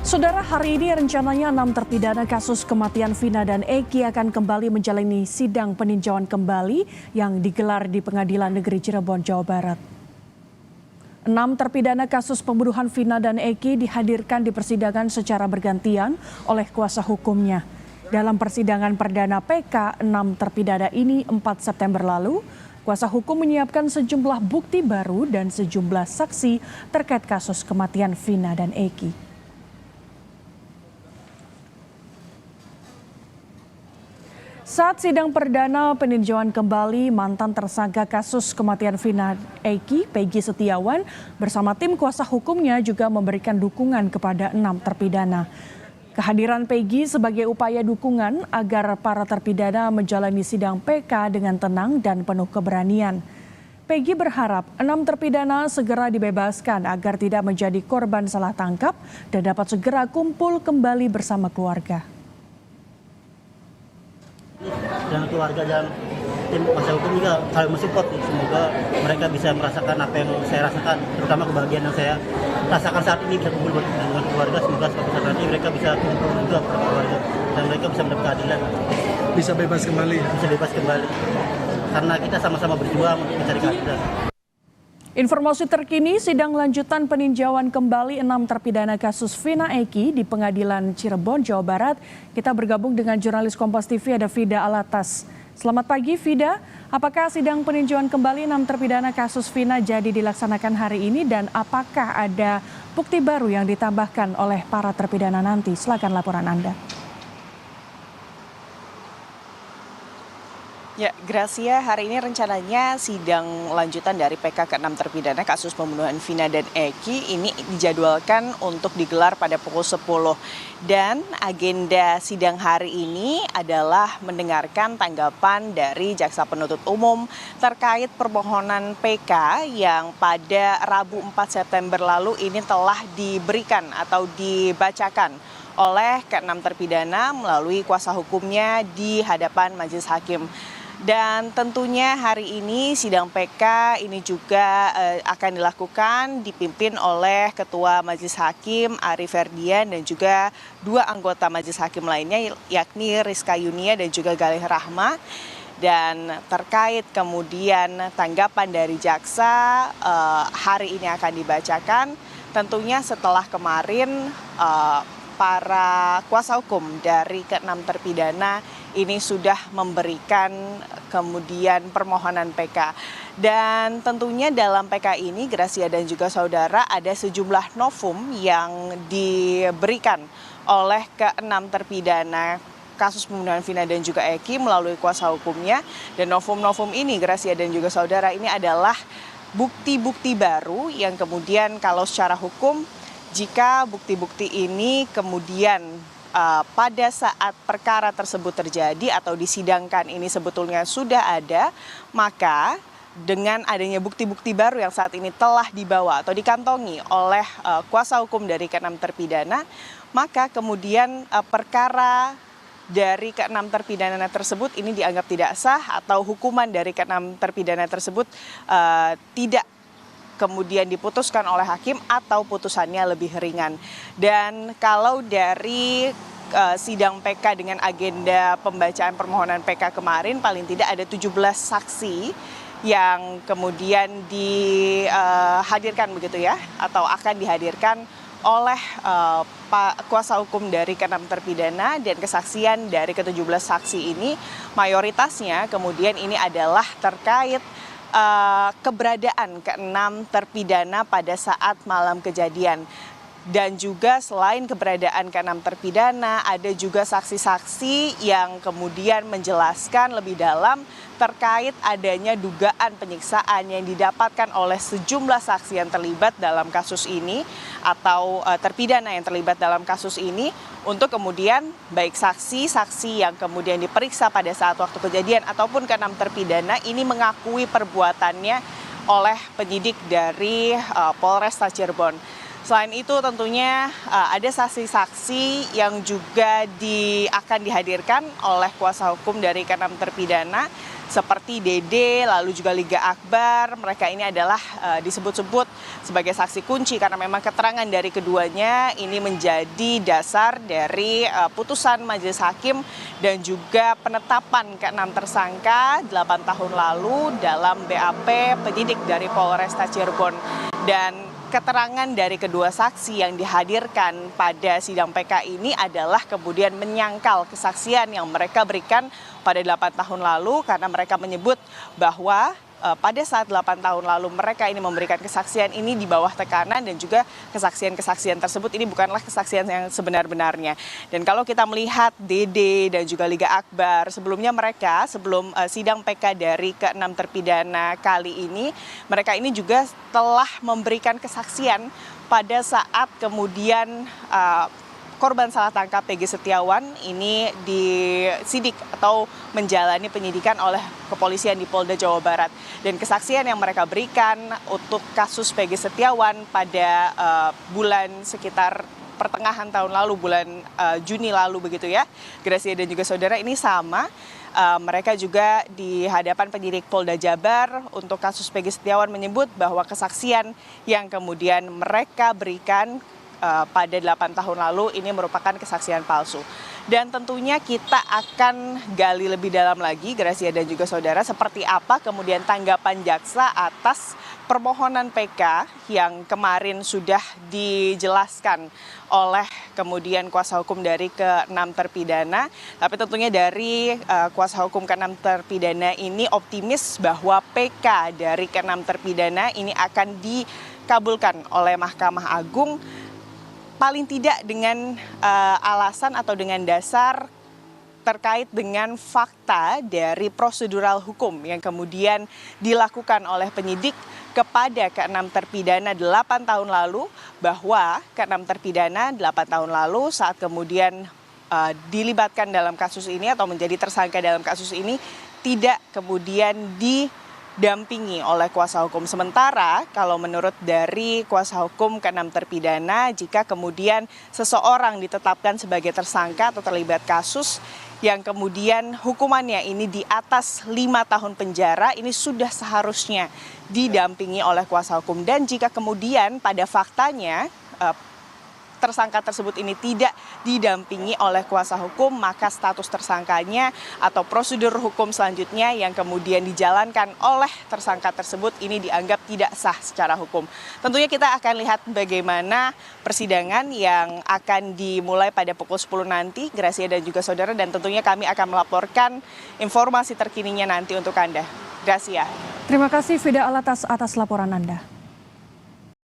Saudara, hari ini rencananya 6 terpidana kasus kematian Vina dan Eki akan kembali menjalani sidang peninjauan kembali yang digelar di Pengadilan Negeri Cirebon, Jawa Barat. 6 terpidana kasus pembunuhan Vina dan Eki dihadirkan di persidangan secara bergantian oleh kuasa hukumnya. Dalam persidangan perdana PK 6 terpidana ini 4 September lalu, kuasa hukum menyiapkan sejumlah bukti baru dan sejumlah saksi terkait kasus kematian Vina dan Eki. Saat sidang perdana peninjauan kembali, mantan tersangka kasus kematian Vina Eki, Peggy Setiawan, bersama tim kuasa hukumnya juga memberikan dukungan kepada 6 terpidana. Kehadiran Peggy sebagai upaya dukungan agar para terpidana menjalani sidang PK dengan tenang dan penuh keberanian. Peggy berharap 6 terpidana segera dibebaskan agar tidak menjadi korban salah tangkap dan dapat segera kumpul kembali bersama keluarga. Dan keluarga dan tim kuasa hukum juga saling mensupport. Semoga mereka bisa merasakan apa yang saya rasakan, terutama kebahagiaan yang saya rasakan saat ini, bisa kumpul dengan keluarga. Semoga suatu saat nanti mereka bisa kumpul juga bersama keluarga dan mereka bisa mendapat keadilan. Bisa bebas kembali. Bisa bebas kembali. Karena kita sama-sama berjuang untuk mencari keadilan. Informasi terkini sidang lanjutan peninjauan kembali 6 terpidana kasus Vina Eki di Pengadilan Cirebon, Jawa Barat. Kita bergabung dengan jurnalis Kompas TV ada Fida Alatas. Selamat pagi Fida, apakah sidang peninjauan kembali 6 terpidana kasus Vina jadi dilaksanakan hari ini dan apakah ada bukti baru yang ditambahkan oleh para terpidana nanti? Silakan laporan Anda. Ya, Gracia, hari ini rencananya sidang lanjutan dari PK ke-6 terpidana kasus pembunuhan Vina dan Eki ini dijadwalkan untuk digelar pada pukul 10. Dan agenda sidang hari ini adalah mendengarkan tanggapan dari Jaksa Penuntut Umum terkait permohonan PK yang pada Rabu 4 September lalu ini telah diberikan atau dibacakan oleh ke-6 terpidana melalui kuasa hukumnya di hadapan majelis hakim. Dan tentunya hari ini sidang PK ini juga akan dilakukan dipimpin oleh Ketua Majelis Hakim Ari Ferdian dan juga 2 anggota Majelis Hakim lainnya yakni Rizka Yunia dan juga Galih Rahma. Dan terkait kemudian tanggapan dari jaksa hari ini akan dibacakan tentunya setelah kemarin para kuasa hukum dari ke-6 terpidana ini sudah memberikan kemudian permohonan PK. Dan tentunya dalam PK ini Gracia dan juga saudara ada sejumlah novum yang diberikan oleh ke-6 terpidana kasus pembunuhan Vina dan juga Eki melalui kuasa hukumnya. Dan novum-novum ini Gracia dan juga saudara ini adalah bukti-bukti baru yang kemudian kalau secara hukum jika bukti-bukti ini kemudian pada saat perkara tersebut terjadi atau disidangkan ini sebetulnya sudah ada, maka dengan adanya bukti-bukti baru yang saat ini telah dibawa atau dikantongi oleh kuasa hukum dari ke-6 terpidana, maka kemudian perkara dari ke-6 terpidana tersebut ini dianggap tidak sah atau hukuman dari ke-6 terpidana tersebut tidak kemudian diputuskan oleh hakim atau putusannya lebih ringan. Dan kalau dari sidang PK dengan agenda pembacaan permohonan PK kemarin paling tidak ada 17 saksi yang kemudian dihadirkan begitu ya atau akan dihadirkan oleh kuasa hukum dari ke-6 terpidana dan kesaksian dari ke-17 saksi ini mayoritasnya kemudian ini adalah terkait keberadaan ke-6 terpidana pada saat malam kejadian. Dan juga selain keberadaan ke-6 terpidana, ada juga saksi-saksi yang kemudian menjelaskan lebih dalam terkait adanya dugaan penyiksaan yang didapatkan oleh sejumlah saksi yang terlibat dalam kasus ini atau terpidana yang terlibat dalam kasus ini untuk kemudian baik saksi-saksi yang kemudian diperiksa pada saat waktu kejadian ataupun ke-6 terpidana ini mengakui perbuatannya oleh penyidik dari Polresta Cirebon. Selain itu tentunya ada saksi-saksi yang juga akan dihadirkan oleh kuasa hukum dari ke-6 terpidana seperti Dede, lalu juga Liga Akbar. Mereka ini adalah disebut-sebut sebagai saksi kunci karena memang keterangan dari keduanya ini menjadi dasar dari putusan majelis hakim dan juga penetapan ke-6 tersangka 8 tahun lalu dalam BAP penyidik dari Polresta Cirebon. Dan keterangan dari kedua saksi yang dihadirkan pada sidang PK ini adalah kemudian menyangkal kesaksian yang mereka berikan pada 8 tahun lalu karena mereka menyebut bahwa pada saat 8 tahun lalu mereka ini memberikan kesaksian ini di bawah tekanan dan juga kesaksian-kesaksian tersebut ini bukanlah kesaksian yang sebenar-benarnya. Dan kalau kita melihat Dede dan juga Liga Akbar, sebelumnya mereka sebelum sidang PK dari ke-6 terpidana kali ini, mereka ini juga telah memberikan kesaksian pada saat kemudian korban salah tangkap Peggy Setiawan ini disidik atau menjalani penyidikan oleh kepolisian di Polda Jawa Barat. Dan kesaksian yang mereka berikan untuk kasus Peggy Setiawan pada bulan sekitar pertengahan tahun lalu, bulan Juni lalu begitu ya, Gracia dan juga saudara, ini sama. Mereka juga di hadapan penyidik Polda Jabar untuk kasus Peggy Setiawan menyebut bahwa kesaksian yang kemudian mereka berikan pada 8 tahun lalu ini merupakan kesaksian palsu. Dan tentunya kita akan gali lebih dalam lagi, Gracia dan juga saudara, seperti apa kemudian tanggapan jaksa atas permohonan PK yang kemarin sudah dijelaskan oleh kemudian kuasa hukum dari ke-6 terpidana. Tapi tentunya dari kuasa hukum ke-6 terpidana ini optimis bahwa PK dari ke-6 terpidana ini akan dikabulkan oleh Mahkamah Agung, paling tidak dengan alasan atau dengan dasar terkait dengan fakta dari prosedural hukum yang kemudian dilakukan oleh penyidik kepada ke-6 terpidana 8 tahun lalu, bahwa ke-6 terpidana 8 tahun lalu saat kemudian dilibatkan dalam kasus ini atau menjadi tersangka dalam kasus ini tidak kemudian didampingi oleh kuasa hukum. Sementara kalau menurut dari kuasa hukum ke-6 terpidana, jika kemudian seseorang ditetapkan sebagai tersangka atau terlibat kasus yang kemudian hukumannya ini di atas 5 tahun penjara, ini sudah seharusnya didampingi oleh kuasa hukum. Dan jika kemudian pada faktanya tersangka tersebut ini tidak didampingi oleh kuasa hukum, maka status tersangkanya atau prosedur hukum selanjutnya yang kemudian dijalankan oleh tersangka tersebut ini dianggap tidak sah secara hukum. Tentunya kita akan lihat bagaimana persidangan yang akan dimulai pada pukul 10 nanti, Gracia dan juga saudara, dan tentunya kami akan melaporkan informasi terkininya nanti untuk Anda. Gracia. Terima kasih Fida Alatas atas laporan Anda.